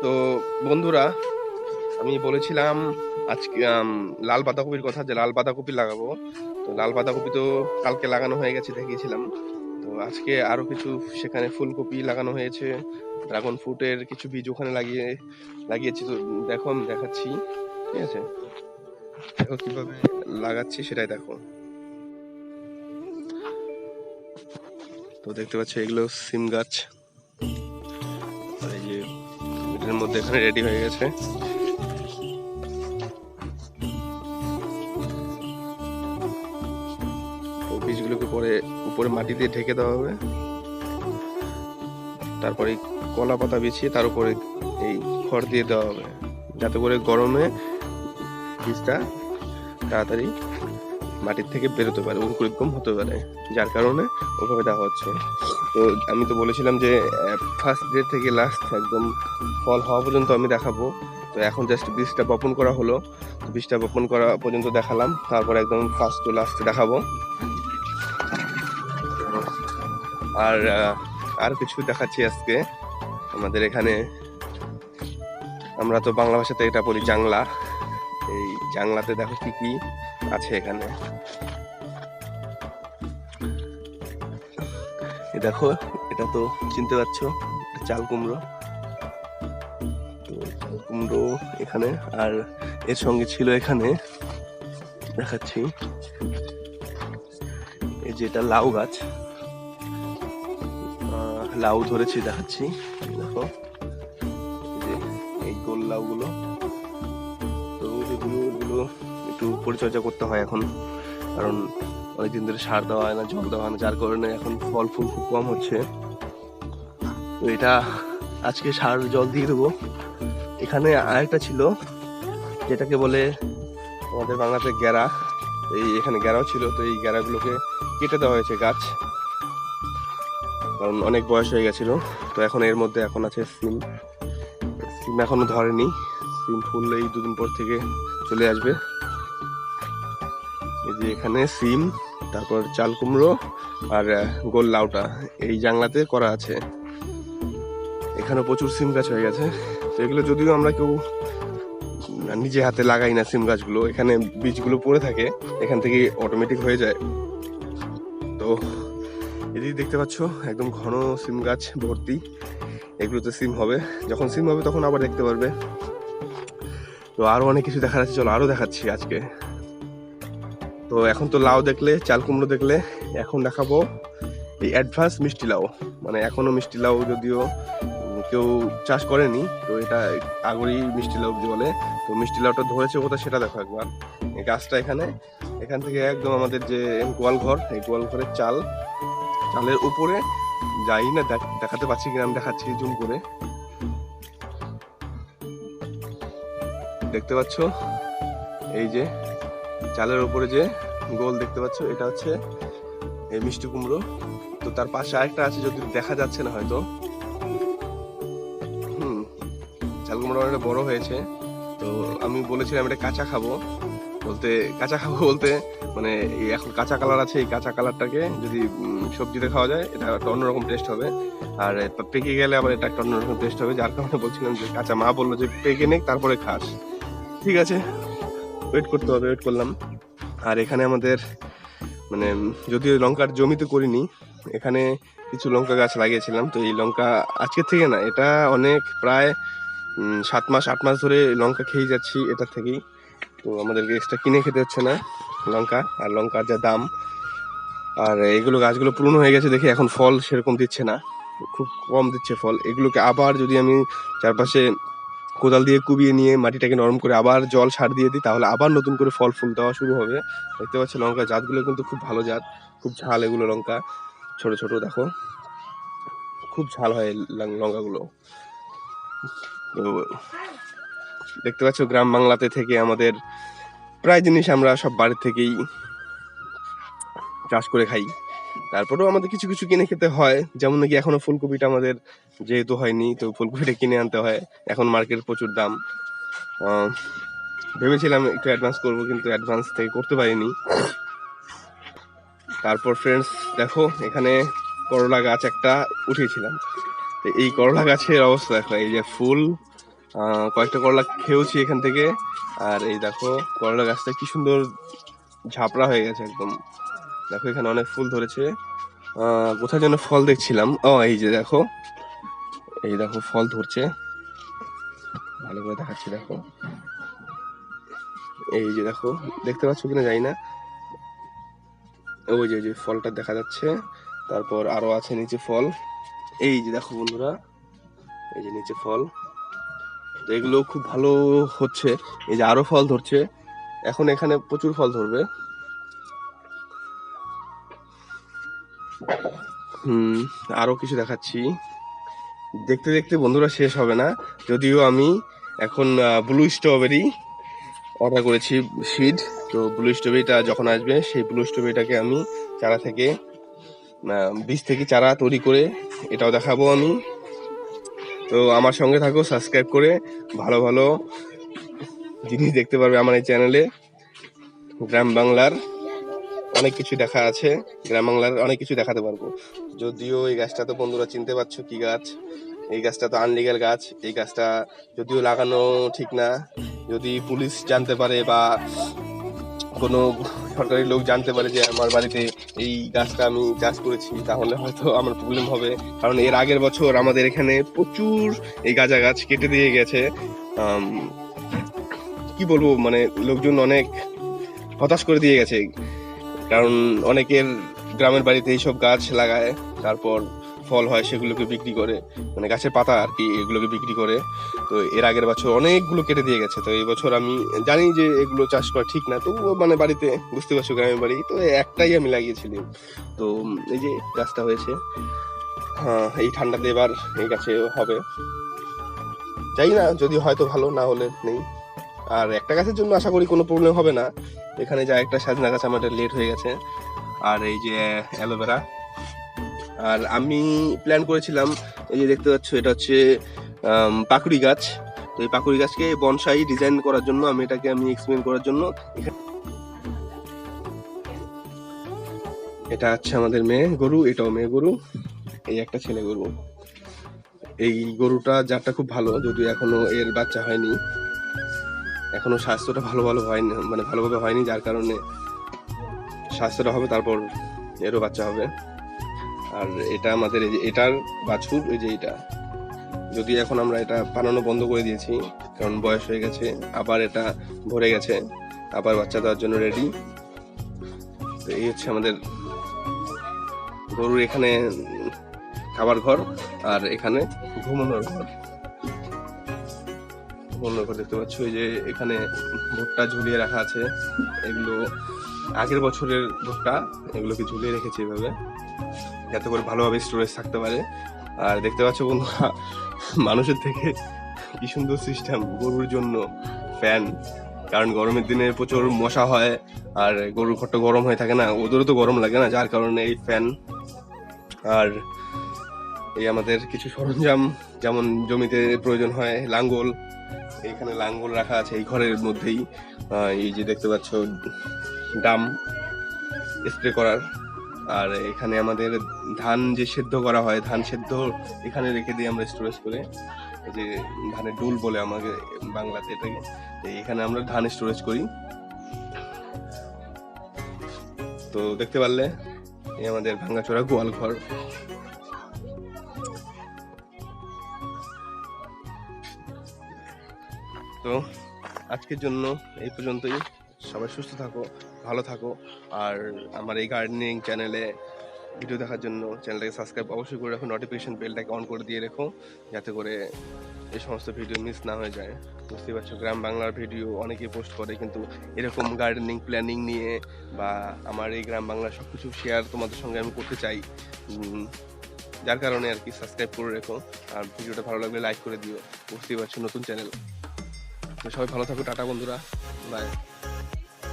তো বন্ধুরা, আমি বলেছিলাম আজকে লাল বাঁধাকপির কথা, যে লাল বাঁধাকপি লাগাবো। তো লাল বাঁধাকপি তো কালকে লাগানো হয়ে গেছে, দেখিয়েছিলাম। তো আজকে আরো কিছু সেখানে ফুলকপি লাগানো হয়েছে, ড্রাগন ফ্রুটের কিছু বীজ ওখানে লাগিয়েছি। তো দেখো, আমি দেখাচ্ছি, ঠিক আছে? দেখো কিভাবে লাগাচ্ছি, সেটাই দেখো। তো দেখতে পাচ্ছ, এগুলো সিম গাছ। আর এই যে এটার মধ্যে এখানে রেডি হয়ে গেছে। বীজগুলোকে পরে উপরে মাটি দিয়ে ঢেকে দেওয়া হবে, তারপরে কলা পাতা বিছিয়ে তার উপরে এই খড় দিয়ে দেওয়া হবে, যাতে করে গরমে বীজটা তাড়াতাড়ি মাটির থেকে বেরোতে পারে, অঙ্কুরিতগম হতে পারে, যার কারণে ওভাবে দেওয়া হচ্ছে। তো আমি তো বলেছিলাম যে ফার্স্ট ডে থেকে লাস্ট একদম ফল হওয়া পর্যন্ত আমি দেখাবো। তো এখন জাস্ট বীজটা বপন করা হলো, বীজটা বপন করা পর্যন্ত দেখালাম, তারপর একদম ফার্স্ট টু লাস্ট দেখাবো। আর কিছু দেখাচ্ছি আজকে। আমাদের এখানে, আমরা তো বাংলা ভাষাতে এটা বলি জাংলা। এই জাংলাতে দেখো কি কি আছে এখানে। দেখো, এটা তো চিনতে পারছো, চাল কুমড়ো। তো চাল কুমড়ো এখানে, আর এর সঙ্গে ছিল এখানে, দেখাচ্ছি, এই যে এটা লাউ গাছ, লাউ ধরেছি, দেখাচ্ছি। দেখো এই গোল লাউ গুলো। তো এগুলো একটু পরিচর্যা করতে হয় এখন, কারণ অনেকদিন ধরে সার দেওয়া হয় না, জল দেওয়া হয় না, যার কারণে এখন ফল ফুল খুব কম হচ্ছে। তো এটা আজকে সার জল দিয়ে দেবো। এখানে আরেকটা ছিল, যেটাকে বলে আমাদের বাংলাতে গ্যারা। এই এখানে গ্যারাও ছিল, তো এই গ্যারাগুলোকে কেটে দেওয়া হয়েছে গাছ, কারণ অনেক বয়স হয়ে গেছিল। তো এখন এর মধ্যে এখন আছে সিম। সিম এখনো ধরেনি, সিম ফুল এই দুদিন পর থেকে চলে আসবে। এই যে এখানে সিম, তারপর চাল কুমড়ো আর গোল লাউটা এই জাংলাতে করা আছে। এখানে প্রচুর সিম গাছ হয়ে গেছে। তো এগুলো যদিও আমরা কেউ নিজে হাতে লাগাই না, সিম গাছগুলো এখানে বীজগুলো পড়ে থাকে, এখান থেকে অটোমেটিক হয়ে যায়। তো এদিকে দেখতে পাচ্ছ একদম ঘন সিম গাছ ভর্তি, এগুলোতে সিম হবে। যখন সিম হবে তখন আবার দেখতে পারবে। তো আরো অনেক কিছু দেখার আছে, চলো আরো দেখাচ্ছি আজকে। তো এখন তো লাউ দেখলে, চাল কুমড়ো দেখলে, এখন দেখাবো এই অ্যাডভান্স মিষ্টি লাউ। মানে এখনো মিষ্টি লাউ যদিও কেউ চাষ করেনি, তো এটা আগরি মিষ্টি লাউ বলে। তো মিষ্টি লাউটা ধরেছে কোথায় সেটা দেখো একবার। এই গাছটা এখান থেকে একদম আমাদের যে গোয়াল ঘর, এই গোয়াল ঘরের চালের উপরে, যাই না দেখাতে পাচ্ছি কিনা, আমি দেখাচ্ছি জুম করে। দেখতে পাচ্ছ এই যে চালের উপরে যে গোল দেখতে পাচ্ছ, এটা হচ্ছে এই মিষ্টি কুমড়ো। তো তার পাশে আরেকটা আছে, যদি দেখা যাচ্ছে না হয়তো। চাল কুমড়ো অনেকটা বড় হয়েছে। তো আমি বলেছিলাম এটা কাঁচা খাবো বলতে মানে এখন কাঁচা কালার আছে, এই কাঁচা কালারটাকে যদি সবজিতে খাওয়া যায়, এটা একটা অন্যরকম টেস্ট হবে। আর পেকে গেলে আবার এটা একটা অন্যরকম টেস্ট হবে, যার কারণে বলছিলাম যে কাঁচা। মা বললো যে পেকে নে তারপরে খাস। ঠিক আছে, ওয়েট করতে হবে, ওয়েট করলাম। আর এখানে আমাদের মানে, যদিও লঙ্কার জমিতে করিনি, এখানে কিছু লঙ্কা গাছ লাগিয়েছিলাম। তো এই লঙ্কা আজকের থেকে না, এটা অনেক প্রায় 7 মাস 8 মাস ধরে লঙ্কা খেয়ে যাচ্ছি এটা থেকেই। তো আমাদেরকে এক্সট্রা কিনে খেতে হচ্ছে না লঙ্কা, আর লঙ্কার যা দাম। আর এগুলো গাছগুলো পুরনো হয়ে গেছে দেখে এখন ফল সেরকম দিচ্ছে না, খুব কম দিচ্ছে ফল। এগুলোকে আবার যদি আমি চারপাশে কোদাল দিয়ে কুবিয়ে নিয়ে মাটিটাকে নরম করে আবার জল সার দিয়ে দিই, তাহলে আবার নতুন করে ফল ফুল দেওয়া শুরু হবে। দেখতে পাচ্ছি লঙ্কা জাতগুলো কিন্তু খুব ভালো জাত, খুব ঝাল এগুলো লঙ্কা, ছোট ছোট দেখো, খুব ঝাল হয় লঙ্কাগুলো। তো দেখতে পাচ্ছ গ্রাম বাংলাতে থেকে আমাদের প্রায় জিনিস আমরা সব বাড়ির থেকেই চাষ করে খাই। তারপরেও আমাদের কিছু কিছু কিনে খেতে হয়, যেমন নাকি এখনো ফুলকপিটা আমাদের যেহেতু হয়নি, তো ফুলকপিটা কিনে আনতে হয়। এখন মার্কেট প্রচুর দাম। ভেবেছিলাম একটু অ্যাডভান্স করবো, কিন্তু অ্যাডভান্স থেকে করতে পারিনি। তারপর ফ্রেন্ডস দেখো, এখানে করলা গাছ একটা উঠিয়েছিলাম। এই করলা গাছের অবস্থা দেখো, এই যে ফুল কয়েকটা করলা খেয়েছি এখান থেকে। আর এই দেখো করলা গাছটা কি সুন্দর ঝাপড়া হয়ে গেছে একদম। দেখো এখানে অনেক ফুল ধরেছে। কোথায় যেন ফল দেখছিলাম, এই যে দেখো, এই দেখো ফল ধরছে, ভালো করে দেখাচ্ছি দেখো, এই যে দেখো, দেখতে পাচ্ছ কিনা জানি না, ওই যে ফলটা দেখা যাচ্ছে। তারপর আরো আছে নিচে ফল, এই যে দেখো বন্ধুরা, এই যে নিচে ফল। তো এগুলো খুব ভালো হচ্ছে, এই যে আরো ফল ধরছে, এখন এখানে প্রচুর ফল ধরবে। আরো কিছু দেখাচ্ছি, দেখতে দেখতে বন্ধুরা শেষ হবে না। যদিও আমি এখন ব্লু স্ট্রবেরি অর্ডার করেছি সিড, তো ব্লু স্ট্রবেরিটা যখন আসবে সেই ব্লু স্ট্রবেরিটাকে আমি চারা থেকে বীজ থেকে চারা তৈরি করে এটাও দেখাবো আমি। তো আমার সঙ্গে থাকো, সাবস্ক্রাইব করে ভালো ভালো জিনিস দেখতে পারবে আমার এই চ্যানেলে। গ্রাম বাংলার অনেক কিছু দেখা আছে, গ্রাম বাংলার অনেক কিছু দেখাতে পারবো। যদিও এই গাছটা তো বন্ধুরা চিনতে পারছো কি গাছ, এই গাছটা তো আনলিগাল গাছ। এই গাছটা যদিও লাগানো ঠিক না, যদি পুলিশ জানতে পারে বা কোনো সরকারি লোক জানতে পারে যে আমার বাড়িতে এই গাছটা আমি চাষ করেছি, তাহলে হয়তো আমার প্রবলেম হবে। কারণ এর আগের বছর আমাদের এখানে প্রচুর এই গাঁজা গাছ কেটে দিয়ে গেছে। কি বলবো, মানে লোকজন অনেক হতাশ করে দিয়ে গেছে। কারণ অনেকের গ্রামের বাড়িতে এইসব গাছ লাগায়, তারপর ফল হয় সেগুলোকে বিক্রি করে, মানে গাছের পাতা আর কি, এগুলোকে বিক্রি করে। তো এর আগের বছর অনেকগুলো কেটে দিয়ে গেছে। তো এই বছর আমি জানি যে এগুলো চাষ করা ঠিক না, তবুও মানে বাড়িতে, বুঝতে পারছো গ্রামের বাড়ি তো, একটাই আমি লাগিয়েছিলাম। তো এই যে গাছটা হয়েছে, এই ঠান্ডাতে এবার এই গাছে হবে, জানি না, যদি হয়তো ভালো, না হলে নেই। আর একটা গাছের জন্য আশা করি কোনো প্রবলেম হবে না। এখানে যা একটা সাজনা গাছ আমার লেট হয়ে গেছে, আর এই যে অ্যালোভেরা। আর আমি প্ল্যান করেছিলাম, এই যে দেখতে পাচ্ছ এটা হচ্ছে পাকুড়ি গাছ। তো এই পাকুড়ি গাছকে বনসাই ডিজাইন করার জন্য আমি এক্সপ্লেন করার জন্য, এটা হচ্ছে আমাদের মেয়ে গরু, এটাও মেয়ে গরু, এই একটা ছেলে গরু। এই গরুটা জাতটা খুব ভালো, যদিও এখনো এর বাচ্চা হয়নি, এখনো স্বাস্থ্যটা ভালো হয়নি, মানে ভালোভাবে হয়নি, যার কারণে স্বাস্থ্যটা হবে, তারপর এরও বাচ্চা হবে। আর এটা আমাদের এই যে এটার বাছুর, এই যে এটা, যদি এখন আমরা এটা বানানো বন্ধ করে দিয়েছি কারণ বয়স হয়ে গেছে, আবার এটা ভরে গেছে, আবার বাচ্চা দেওয়ার জন্য রেডি। তো এই হচ্ছে আমাদের গরুর এখানে খাবার ঘর, আর এখানে ঘুমানোর ঘর। দেখতে পাচ্ছ, এই যে এখানে ভুট্টা ঝুলিয়ে রাখা আছে, এগুলো আগের বছরের ভুট্টা, এগুলোকে ঝুলিয়ে রেখেছি এভাবে, যাতে করে ভালোভাবে স্টোরেজ থাকতে পারে। আর দেখতে পাচ্ছ বন্ধুরা, মানুষের থেকে কি সুন্দর সিস্টেম, গরুর জন্য ফ্যান, কারণ গরমের দিনে প্রচুর মশা হয়, আর গরুর ঘরটা গরম হয়ে থাকে না, ওদেরও তো গরম লাগে না, যার কারণে এই ফ্যান। আর এই আমাদের কিছু সরঞ্জাম, যেমন জমিতে প্রয়োজন হয় লাঙ্গল, এইখানে লাঙ্গল রাখা আছে এই ঘরের মধ্যেই। এই যে দেখতে পাচ্ছ ডাম স্প্রে করার। আর এখানে আমাদের ধান যে সেদ্ধ করা হয়, ধান সেদ্ধ এখানে রেখে দিই আমরা স্টোরেজ করে, এই যে ধানের ডুল বলে আমাকে বাংলাতে এটাকে, এখানে আমরা ধান স্টোরেজ করি। তো দেখতে পারলে এই আমাদের ভাঙাচোরা গোয়াল ঘর। তো আজকের জন্য এই পর্যন্তই, সবাই সুস্থ থাকো, ভালো থাকো। আর আমার এই গার্ডেনিং চ্যানেলে ভিডিও দেখার জন্য চ্যানেলটাকে সাবস্ক্রাইব অবশ্যই করে রাখো, নোটিফিকেশন বেলটাকে অন করে দিয়ে রেখো, যাতে করে এই সমস্ত ভিডিও মিস না হয়ে যায়। বুঝতে পারছো, গ্রাম বাংলার ভিডিও অনেকে পোস্ট করে, কিন্তু এরকম গার্ডেনিং প্ল্যানিং নিয়ে বা আমার এই গ্রাম বাংলার সব কিছু শেয়ার তোমাদের সঙ্গে আমি করতে চাই, যার কারণে আর কি সাবস্ক্রাইব করে রেখো। আর ভিডিওটা ভালো লাগলে লাইক করে দিও, বুঝতেই পারছো নতুন চ্যানেল। তো সবাই ভালো থাকো, টাটা বন্ধুরা, বাই।